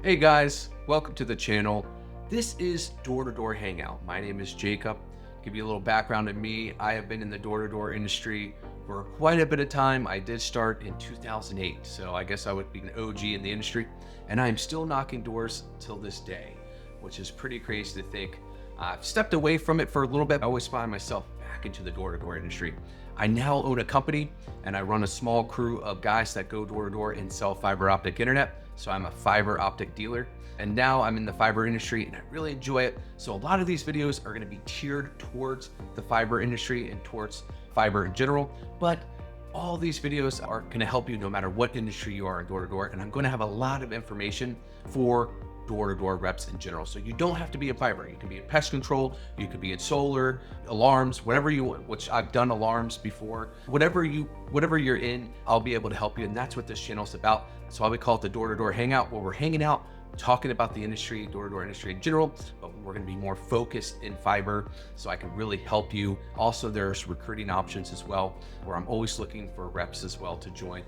Hey guys, welcome to the channel. This is Door-to-Door Hangout. My name is Jacob. Give you a little background on me. I have been in the door-to-door industry for quite a bit of time. I did start in 2008, so I guess I would be an OG in the industry, and I'm still knocking doors till this day, which is pretty crazy to think. I've stepped away from it for a little bit. I always find myself back into the door-to-door industry. I now own a company and I run a small crew of guys that go door-to-door and sell fiber optic internet. So I'm a fiber optic dealer, and now I'm in the fiber industry and I really enjoy it. So a lot of these videos are going to be tiered towards the fiber industry and towards fiber in general, but all these videos are going to help you no matter what industry you are in door-to-door. And I'm going to have a lot of information for door-to-door reps in general. So you don't have to be a fiber. You can be in pest control, you could be in solar, alarms, whatever you want, which I've done alarms before. Whatever you're in, I'll be able to help you. And that's what this channel is about. That's why we call it the Door-to-Door Hangout, where we're hanging out, talking about the industry, door-to-door industry in general, but we're going to be more focused in fiber so I can really help you. Also, there's recruiting options as well, where I'm always looking for reps as well to join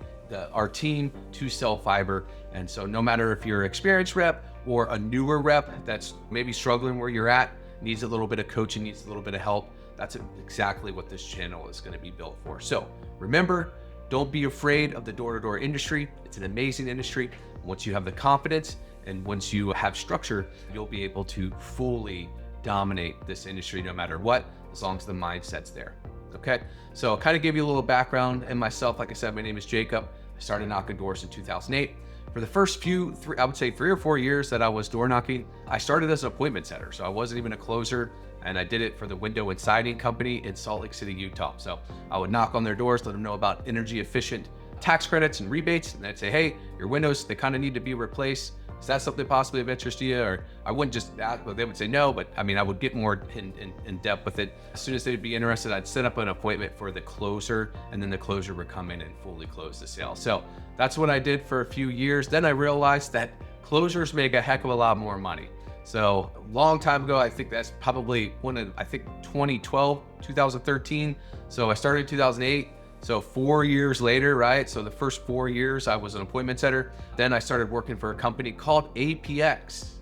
our team to sell fiber. And so no matter if you're an experienced rep or a newer rep that's maybe struggling where you're at, needs a little bit of coaching, needs a little bit of help, that's exactly what this channel is going to be built for. So remember, don't be afraid of the door-to-door industry. It's an amazing industry. Once you have the confidence and once you have structure, you'll be able to fully dominate this industry no matter what, as long as the mindset's there. Okay, so I'll kind of give you a little background in myself. Like I said, my name is Jacob. I started knocking doors in 2008. For the first I would say 3 or 4 years that I was door knocking, I started as an appointment setter. So I wasn't even a closer, and I did it for the window and siding company in Salt Lake City, Utah. So I would knock on their doors, let them know about energy efficient tax credits and rebates. And I'd say, hey, your windows, they kind of need to be replaced. Is that something possibly of interest to you? Or I wouldn't just ask, but they would say no, but I mean, I would get more in depth with it. As soon as they'd be interested, I'd set up an appointment for the closer, and then the closer would come in and fully close the sale. So that's what I did for a few years. Then I realized that closers make a heck of a lot more money. So a long time ago, I think that's probably 2012, 2013. So I started in 2008. So 4 years later, right? So the first 4 years I was an appointment setter. Then I started working for a company called APX.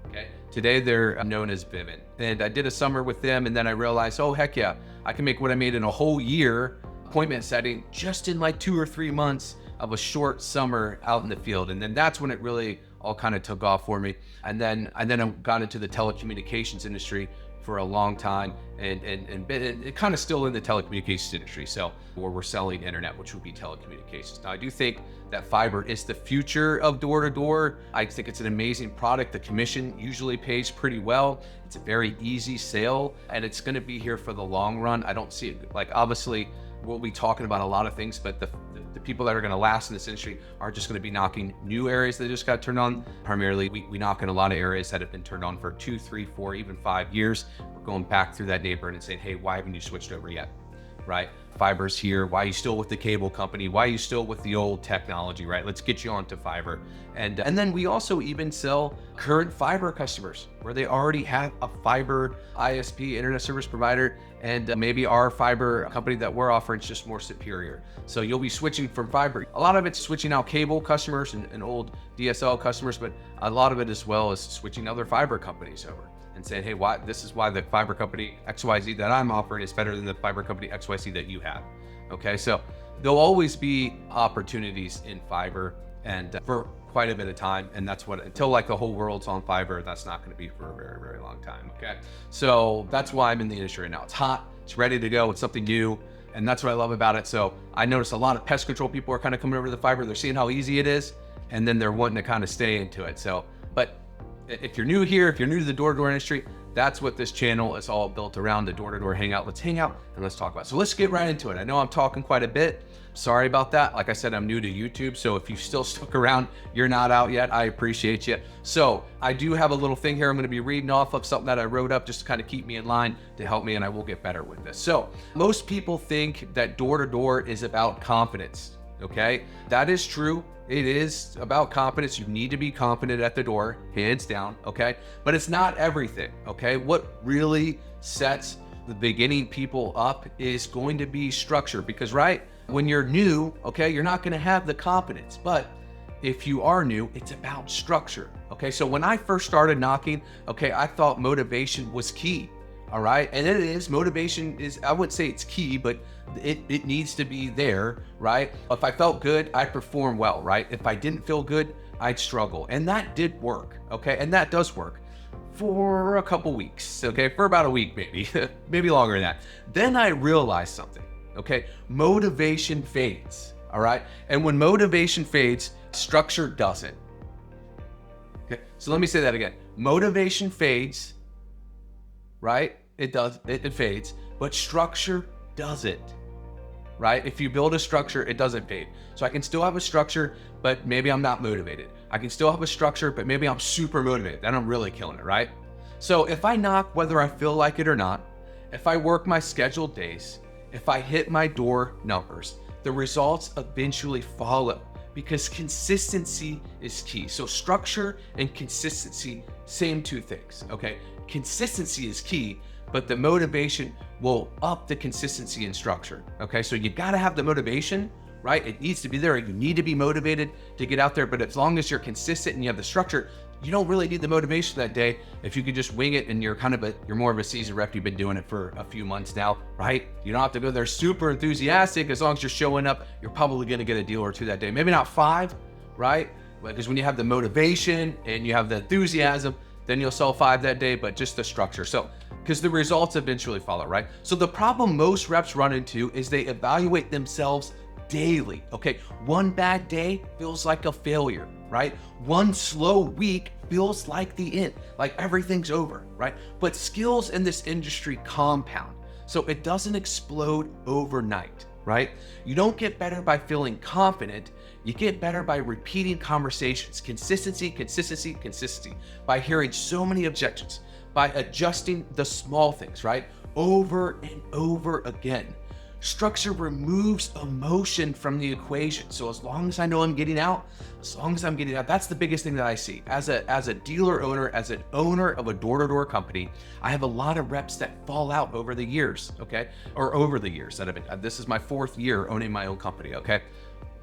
Okay. Today they're known as Vivint. And I did a summer with them, and then I realized, oh, heck yeah, I can make what I made in a whole year appointment setting just in like 2 or 3 months of a short summer out in the field. And then that's when it really all kind of took off for me. And then I got into the telecommunications industry for a long time, and it kind of still in the telecommunications industry. So where we're selling internet, which would be telecommunications. Now I do think that fiber is the future of door-to-door. I think it's an amazing product. The commission usually pays pretty well. It's a very easy sale, and it's going to be here for the long run. I don't see it, like, obviously we'll be talking about a lot of things, but the people that are going to last in this industry are just going to be knocking new areas that just got turned on. Primarily, we knock in a lot of areas that have been turned on for 2, 3, 4, even 5 years. We're going back through that neighborhood and saying, hey, why haven't you switched over yet? Right? Fiber's here. Why are you still with the cable company? Why are you still with the old technology, right? Let's get you onto fiber. And then we also even sell current fiber customers where they already have a fiber ISP, internet service provider, and maybe our fiber company that we're offering is just more superior. So you'll be switching from fiber. A lot of it's switching out cable customers and old DSL customers, but a lot of it as well is switching other fiber companies over and saying, hey, this is why the fiber company XYZ that I'm offering is better than the fiber company XYZ that you have. Okay, so there'll always be opportunities in fiber, and for quite a bit of time, and that's what, until like the whole world's on fiber, that's not going to be for a very, very long time. Okay, so that's why I'm in the industry right now. It's hot, it's ready to go, it's something new, and that's what I love about it. So I noticed a lot of pest control people are kind of coming over to the fiber. They're seeing how easy it is, and then they're wanting to kind of stay into it. So, but if you're new here, if you're new to the door-to-door industry, that's what this channel is all built around, the door-to-door hangout. Let's hang out and let's talk about it. So let's get right into it. I know I'm talking quite a bit. Sorry about that. Like I said, I'm new to YouTube. So if you still stuck around, you're not out yet, I appreciate you. So I do have a little thing here I'm going to be reading off of, something that I wrote up just to kind of keep me in line, to help me, and I will get better with this. So most people think that door-to-door is about confidence. Okay, that is true. It is about confidence. You need to be confident at the door, hands down, okay? But it's not everything, okay? What really sets the beginning people up is going to be structure, because, right, when you're new, okay, you're not going to have the confidence. But if you are new, it's about structure. Okay, so when I first started knocking, okay, I thought motivation was key. All right, and it is. Motivation is, I wouldn't say it's key, but it needs to be there, right? If I felt good, I'd perform well, right? If I didn't feel good, I'd struggle. And that did work, okay? And that does work for a couple weeks, okay? For about a week, maybe, maybe longer than that. Then I realized something, okay? Motivation fades, all right? And when motivation fades, structure doesn't. Okay, so let me say that again. Motivation fades, right? It does, it fades, but structure doesn't, right? If you build a structure, it doesn't fade. So I can still have a structure, but maybe I'm not motivated. I can still have a structure, but maybe I'm super motivated. Then I'm really killing it, right? So if I knock, whether I feel like it or not, if I work my scheduled days, if I hit my door numbers, the results eventually follow, because consistency is key. So structure and consistency, same two things, okay? Consistency is key, but the motivation will up the consistency and structure, okay? So you gotta have the motivation, right? It needs to be there. You need to be motivated to get out there, but as long as you're consistent and you have the structure, you don't really need the motivation that day. If you could just wing it and you're more of a seasoned rep, you've been doing it for a few months now, right? You don't have to go there super enthusiastic. As long as you're showing up, you're probably gonna get a deal or two that day. Maybe not 5, right? Because when you have the motivation and you have the enthusiasm, then you'll sell 5 that day, but just the structure. So, because the results eventually follow, right? So the problem most reps run into is they evaluate themselves daily, okay? One bad day feels like a failure, right? One slow week feels like the end, like everything's over, right? But skills in this industry compound, so it doesn't explode overnight, right? You don't get better by feeling confident. You get better by repeating conversations, consistency, consistency, consistency, by hearing so many objections, by adjusting the small things, right? Over and over again. Structure removes emotion from the equation. So as long as I know I'm getting out, that's the biggest thing that I see. As a dealer owner, as an owner of a door-to-door company, I have a lot of reps that fall out over the years, okay? Or over the years that I've been, this is my 4th year owning my own company, okay?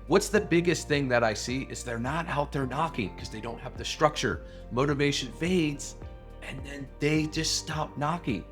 What's the biggest thing that I see is they're not out there knocking because they don't have the structure. Motivation fades and then they just stop knocking.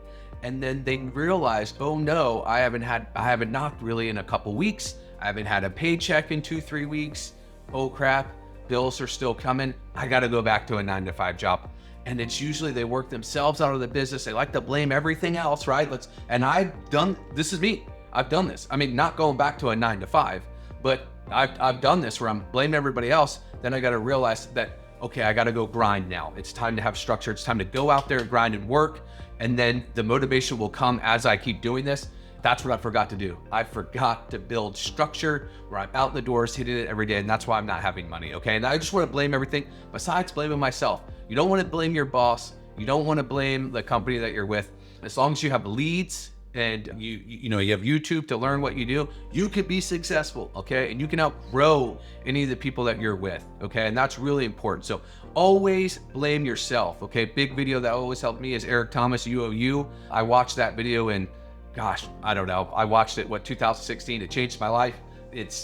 And then they realize, oh no, I haven't knocked really in a couple weeks. I haven't had a paycheck in 2-3 weeks. Oh crap, bills are still coming. I gotta go back to a 9-to-5 job. And it's usually they work themselves out of the business. They like to blame everything else, right? This is me. I've done this. I mean, not going back to a 9-to-5, but I've done this where I'm blaming everybody else. Then I gotta realize that, okay, I gotta go grind now. It's time to have structure. It's time to go out there and grind and work. And then the motivation will come as I keep doing this. That's what I forgot to do. I forgot to build structure where I'm out the doors, hitting it every day. And that's why I'm not having money, okay? And I just want to blame everything besides blaming myself. You don't want to blame your boss. You don't want to blame the company that you're with. As long as you have leads and you have YouTube to learn what you do, you could be successful, okay? And you can outgrow any of the people that you're with, okay? And that's really important. So always blame yourself, okay? Big video that always helped me is Eric Thomas, UOU. I watched that video and gosh, I don't know. I watched it, 2016, it changed my life.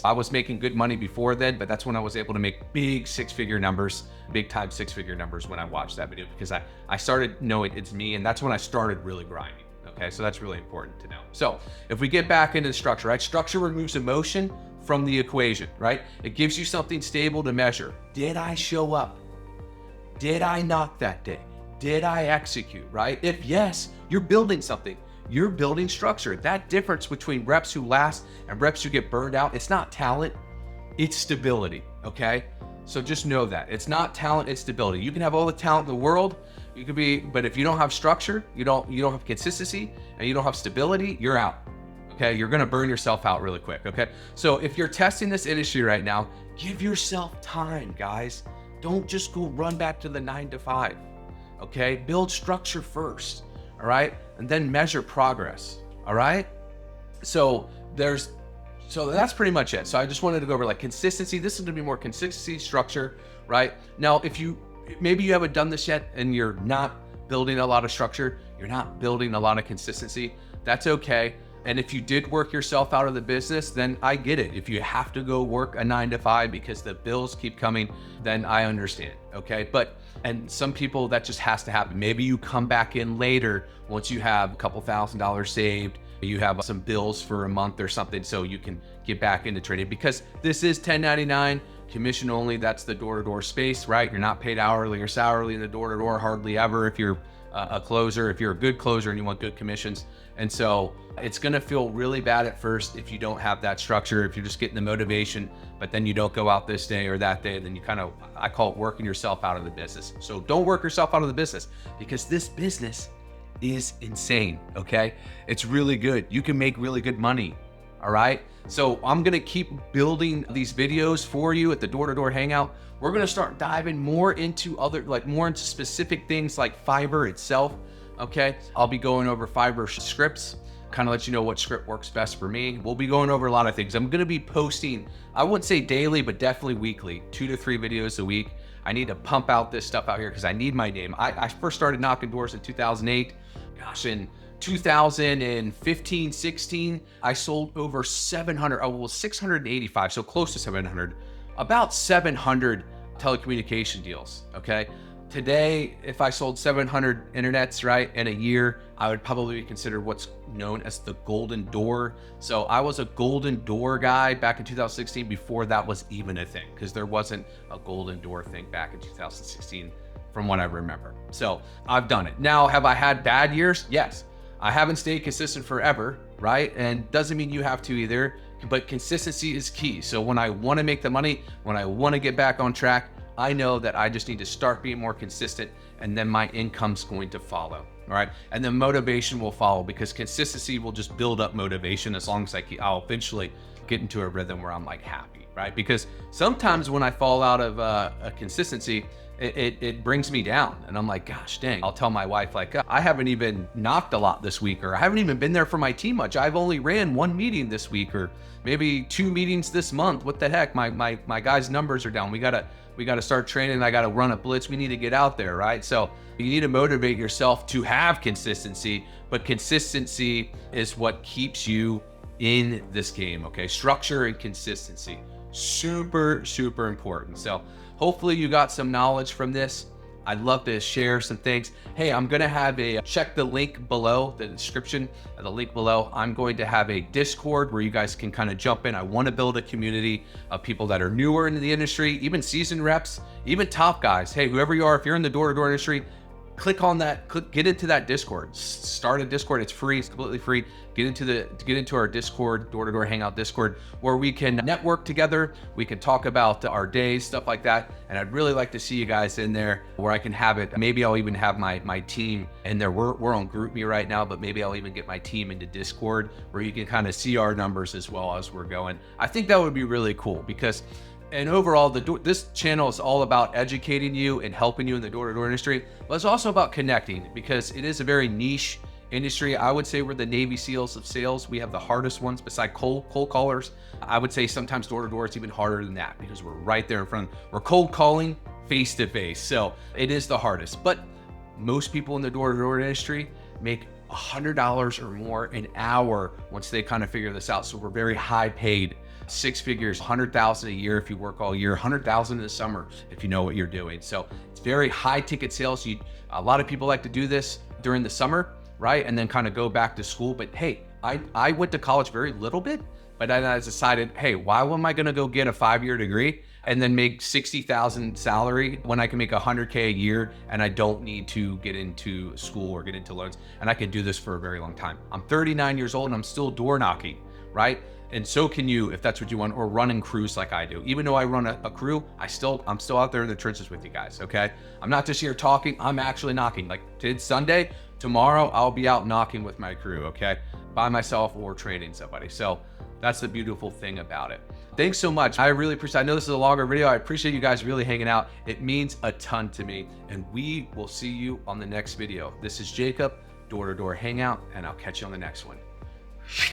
I was making good money before then, but that's when I was able to make big 6-figure numbers, big time 6-figure numbers when I watched that video, because I started knowing it's me, and that's when I started really grinding. Okay, so that's really important to know. So if we get back into the structure, right? Structure removes emotion from the equation, right? It gives you something stable to measure. Did I show up? Did I knock that day? Did I execute, right? If yes, you're building something. You're building structure. That difference between reps who last and reps who get burned out, it's not talent, it's stability, okay? So just know that. It's not talent, it's stability. You can have all the talent in the world, but if you don't have structure, you don't have consistency, and you don't have stability, you're out, okay? You're gonna burn yourself out really quick, okay? So if you're testing this industry right now, give yourself time, guys. Don't just go run back to the 9-to-5, okay? Build structure first, all right? And then measure progress, all right? So that's pretty much it. So I just wanted to go over like consistency. This is gonna be more consistency, structure, right? Now, maybe you haven't done this yet and you're not building a lot of structure, you're not building a lot of consistency, that's okay. And if you did work yourself out of the business, then I get it. If you have to go work a 9 to 5 because the bills keep coming, then I understand, okay? And some people, that just has to happen. Maybe you come back in later once you have a couple $1,000s saved, you have some bills for a month or something, so you can get back into trading, because this is 1099, commission only. That's the door-to-door space, right? You're not paid hourly or salary in the door-to-door, hardly ever if you're a closer, if you're a good closer and you want good commissions. And so it's going to feel really bad at first if you don't have that structure, if you're just getting the motivation, but then you don't go out this day or that day, then you kind of, I call it working yourself out of the business. So don't work yourself out of the business, because this business is insane, okay? It's really good. You can make really good money, all right? So I'm gonna keep building these videos for you at the door-to-door hangout. We're gonna start diving more into more into specific things like Fiverr itself, okay? I'll be going over Fiverr scripts, kind of let you know what script works best for me. We'll be going over a lot of things. I'm gonna be posting, I wouldn't say daily, but definitely weekly, 2 to 3 videos a week. I need to pump out this stuff out here because I need my name. I first started knocking doors in 2008. Gosh, in 2015, 16, I sold over 685, so close to 700, about 700 telecommunication deals, okay? Today, if I sold 700 internets, right, in a year, I would probably be considered what's known as the golden door. So I was a golden door guy back in 2016 before that was even a thing, because there wasn't a golden door thing back in 2016 from what I remember. So I've done it. Now, have I had bad years? Yes. I haven't stayed consistent forever, right? And doesn't mean you have to either, but consistency is key. So when I want to make the money, when I want to get back on track, I know that I just need to start being more consistent, and then my income's going to follow, all right? And then motivation will follow, because consistency will just build up motivation as long as I'll eventually get into a rhythm where I'm like happy, right? Because sometimes when I fall out of a consistency, it brings me down, and I'm like, gosh dang. I'll tell my wife, like, I haven't even knocked a lot this week, or I haven't even been there for my team much. I've only ran 1 meeting this week, or maybe 2 meetings this month. What the heck? My guys' numbers are down. We gotta start training. I gotta run a blitz. We need to get out there, right? So you need to motivate yourself to have consistency, but consistency is what keeps you in this game, okay? Structure and consistency, super, super important. So hopefully you got some knowledge from this. I'd love to share some things. Hey, I'm gonna have check the link below, the description, the link below. I'm going to have a Discord where you guys can kind of jump in. I wanna build a community of people that are newer into the industry, even seasoned reps, even top guys. Hey, whoever you are, if you're in the door-to-door industry, click on that, get into that Discord. Start a Discord. It's free. It's completely free. Get into our Discord, door-to-door hangout Discord, where we can network together. We can talk about our days, stuff like that. And I'd really like to see you guys in there, where I can have it. Maybe I'll even have my team in there. We're on GroupMe right now, but maybe I'll even get my team into Discord, where you can kind of see our numbers as well as we're going. I think that would be really cool, because and overall, this channel is all about educating you and helping you in the door-to-door industry, but it's also about connecting, because it is a very niche industry. I would say we're the Navy SEALs of sales. We have the hardest ones beside cold callers. I would say sometimes door-to-door is even harder than that, because we're right there in front. We're cold calling face to face. So it is the hardest, but most people in the door-to-door industry make $100 or more an hour once they kind of figure this out. So we're very high paid. 6 figures, 100,000 a year if you work all year, 100,000 in the summer if you know what you're doing. So it's very high ticket sales. A lot of people like to do this during the summer, right? And then kind of go back to school. But hey, I went to college very little bit, but then I decided, hey, why am I gonna go get a 5-year degree and then make 60,000 salary when I can make 100K a year, and I don't need to get into school or get into loans, and I can do this for a very long time. I'm 39 years old and I'm still door knocking, right? And so can you, if that's what you want, or running crews like I do. Even though I run a crew, I'm still out there in the trenches with you guys, okay? I'm not just here talking, I'm actually knocking. Like today's Sunday, tomorrow I'll be out knocking with my crew, okay? By myself or training somebody. So that's the beautiful thing about it. Thanks so much. I really appreciate, I know this is a longer video. I appreciate you guys really hanging out. It means a ton to me, and we will see you on the next video. This is Jacob, Door to Door Hangout, and I'll catch you on the next one.